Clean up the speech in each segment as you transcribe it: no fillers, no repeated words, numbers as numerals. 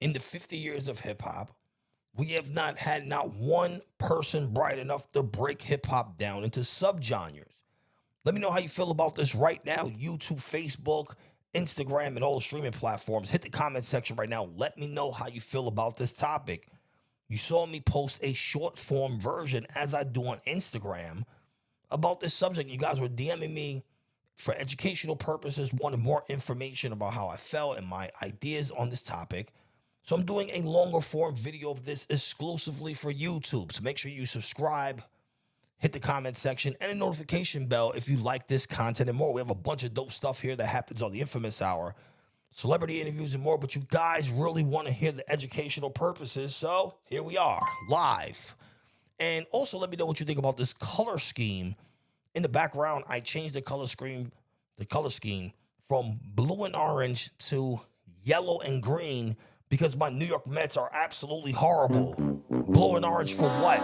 In the 50 years of hip hop, we have not had not one person bright enough to break hip hop down into subgenres. Let me know how you feel about this right now. YouTube, Facebook, Instagram, and all the streaming platforms. Hit the comment section right now. Let me know how you feel about this topic. You saw me post a short form version, as I do on Instagram, about this subject. You guys were DMing me for educational purposes, wanted more information about how I felt and my ideas on this topic. So I'm doing a longer form video of this exclusively for YouTube. So make sure you subscribe, hit the comment section, and a notification bell if you like this content and more. We have a bunch of dope stuff here that happens on the Inphamus Hour, celebrity interviews and more, but you guys really want to hear the educational purposes. So here we are, live. And also let me know what you think about this color scheme. In the background, I changed the color scheme from blue and orange to yellow and green because my New York Mets are absolutely horrible. Blue and orange for what?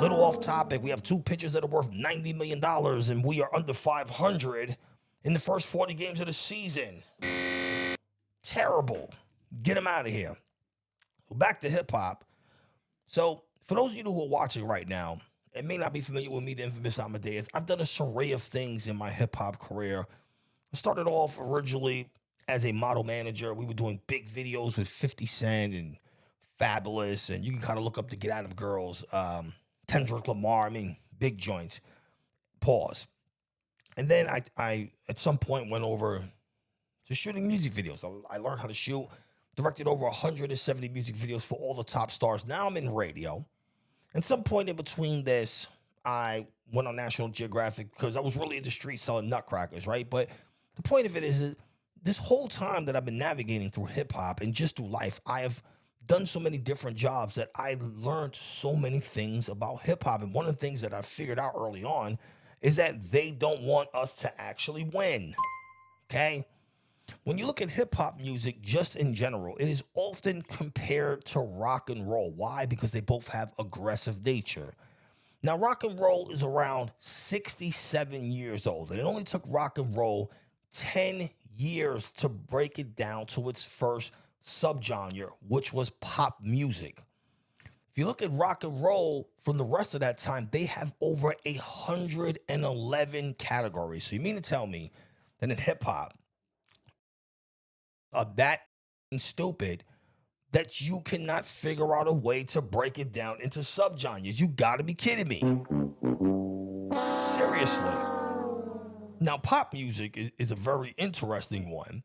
Little off topic. We have two pitchers that are worth $90 million, and we are under 500 in the first 40 games of the season. Terrible. Get them out of here. Back to hip hop. So, for those of you who are watching right now and may not be familiar with me, the Inphamus Amadeuz, I've done a array of things in my hip hop career. I started off originally as a model manager. We were doing big videos with 50 Cent and Fabulous, and you can kind of look up the Get At 'Em Girls, Kendrick Lamar, big joints. Pause. And then I at some point went over to shooting music videos. I learned how to shoot, directed over 170 music videos for all the top stars. Now I'm in radio. At some point in between this, I went on National Geographic because I was really in the street selling nutcrackers, right? But the point of it is that this whole time that I've been navigating through hip hop and just through life, I have done so many different jobs that I learned so many things about hip hop. And one of the things that I figured out early on is that they don't want us to actually win. Okay? When you look at hip hop music just in general, it is often compared to rock and roll. Why? Because they both have aggressive nature. Now, rock and roll is around 67 years old, and it only took rock and roll 10 years to break it down to its first subgenre, which was pop music. If you look at rock and roll from the rest of that time, they have over 111 categories. So you mean to tell me that in hip hop, that stupid that you cannot figure out a way to break it down into subgenres? You gotta be kidding me. Seriously. Now, pop music is a very interesting one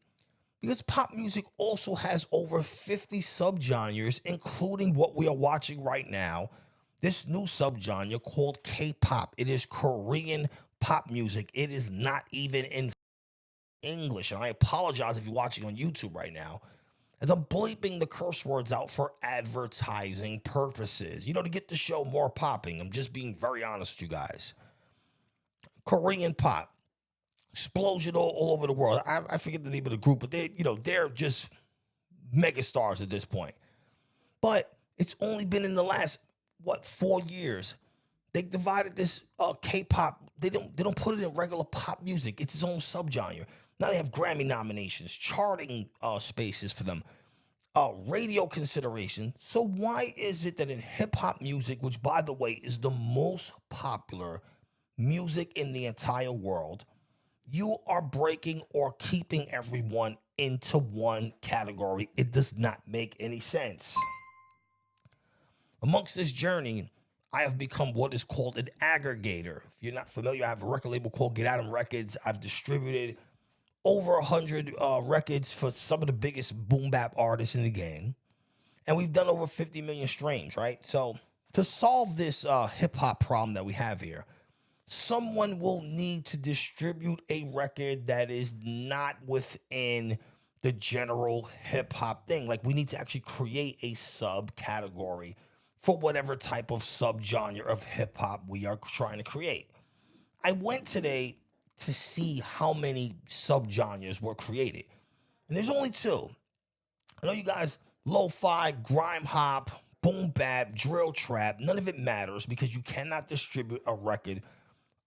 because pop music also has over 50 subgenres, including what we are watching right now, this new subgenre called K-pop. It is Korean pop music. It is not even in English. And I apologize if you're watching on YouTube right now, as I'm bleeping the curse words out for advertising purposes, to get the show more popping. I'm just being very honest with you guys. Korean pop. Explosion all over the world. I forget the name of the group, but they're just megastars at this point. But it's only been in the last 4 years. They divided this K-pop. They don't put it in regular pop music. It's its own subgenre. Now they have Grammy nominations, charting spaces for them, radio consideration. So why is it that in hip hop music, which by the way is the most popular music in the entire world, you are breaking or keeping everyone into one category? It does not make any sense. Amongst this journey, I have become what is called an aggregator. If you're not familiar, I have a record label called Get At 'Em Records. I've distributed over 100 records for some of the biggest boom bap artists in the game. And we've done over 50 million streams, right? So to solve this hip hop problem that we have here, someone will need to distribute a record that is not within the general hip hop thing. Like, we need to actually create a subcategory for whatever type of subgenre of hip hop we are trying to create. I went today to see how many subgenres were created, and there's only two. I know you guys, lo-fi, grime hop, boom bap, drill trap, none of it matters because you cannot distribute a record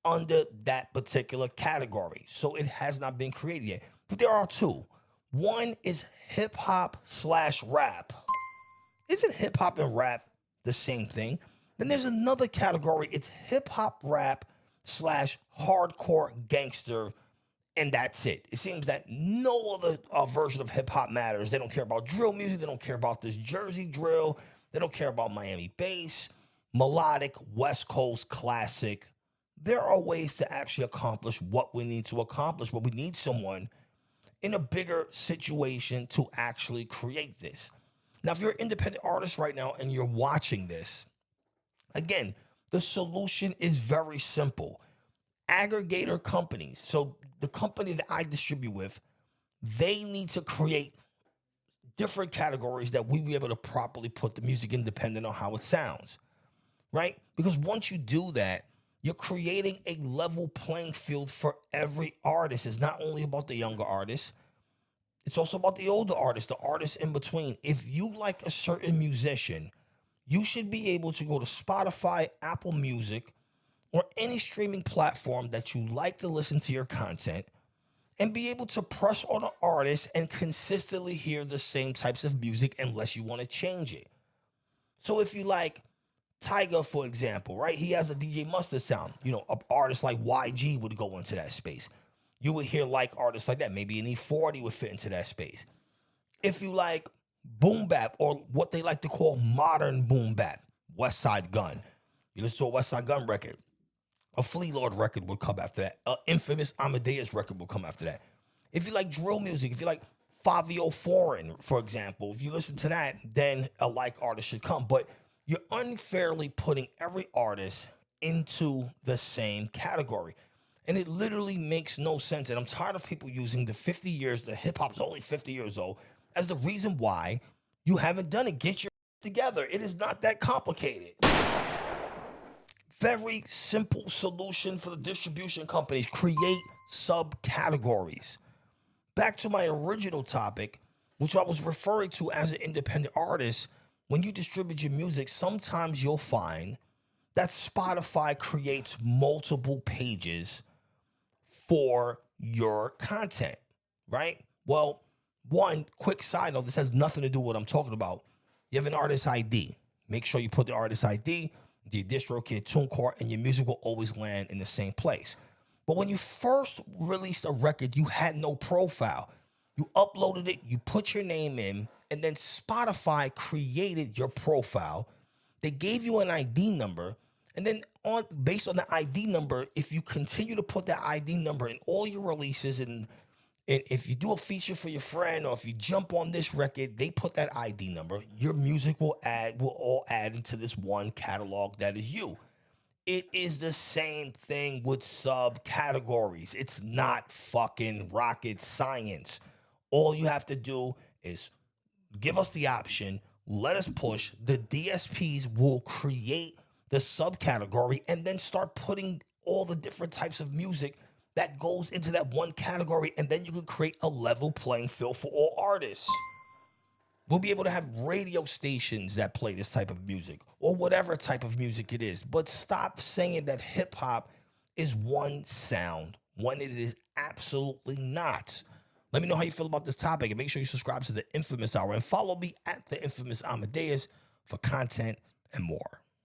under that particular category. So it has not been created yet. But there are two. One is hip hop slash rap. Isn't hip hop and rap the same thing? Then there's another category. It's hip hop rap slash hardcore gangster, and that's it. It seems that no other version of hip hop matters. They don't care about drill music. They don't care about this Jersey drill. They don't care about Miami bass, melodic, West Coast classic. There are ways to actually accomplish what we need to accomplish, but we need someone in a bigger situation to actually create this. Now, if you're an independent artist right now and you're watching this, again, the solution is very simple. Aggregator companies, so the company that I distribute with, they need to create different categories that we be able to properly put the music in depending on how it sounds, right? Because once you do that, you're creating a level playing field for every artist. It's not only about the younger artists, it's also about the older artists, the artists in between. If you like a certain musician, you should be able to go to Spotify, Apple Music, or any streaming platform that you like to listen to your content and be able to press on an artist and consistently hear the same types of music unless you want to change it. So if you like Tyga, for example, right? He has a DJ Mustard sound. You know, an artist like YG would go into that space. You would hear like artists like that. Maybe an E40 would fit into that space. If you like boom bap, or what they like to call modern boom bap, West Side Gun. You listen to a West Side Gun record. A Flea Lord record will come after that. An Inphamus Amadeuz record will come after that. If you like drill music, if you like Fabio Foreign, for example, if you listen to that, then a like artist should come. But you're unfairly putting every artist into the same category. And it literally makes no sense. And I'm tired of people using the 50 years, the hip hop's only 50 years old, as the reason why you haven't done it. Get your together. It is not that complicated. Very simple solution for the distribution companies. Create subcategories. Back to my original topic, which I was referring to as an independent artist. When you distribute your music, sometimes you'll find that Spotify creates multiple pages for your content, right? Well, one quick side note, this has nothing to do with what I'm talking about. You have an artist ID. Make sure you put the artist ID, the DistroKid, TuneCore, and your music will always land in the same place. But when you first released a record, you had no profile. You uploaded it, you put your name in, and then Spotify created your profile. They gave you an ID number, and then based on the ID number, if you continue to put that ID number in all your releases, and if you do a feature for your friend, or if you jump on this record, they put that ID number, your music will all add into this one catalog that is you. It is the same thing with subcategories. It's not fucking rocket science. All you have to do is give us the option, let us push. The DSPs will create the subcategory and then start putting all the different types of music that goes into that one category, and then you can create a level playing field for all artists. We'll be able to have radio stations that play this type of music, or whatever type of music it is. But stop saying that hip hop is one sound when it is absolutely not. Let me know how you feel about this topic, and make sure you subscribe to the Inphamus Hour and follow me at the Inphamus Amadeuz for content and more.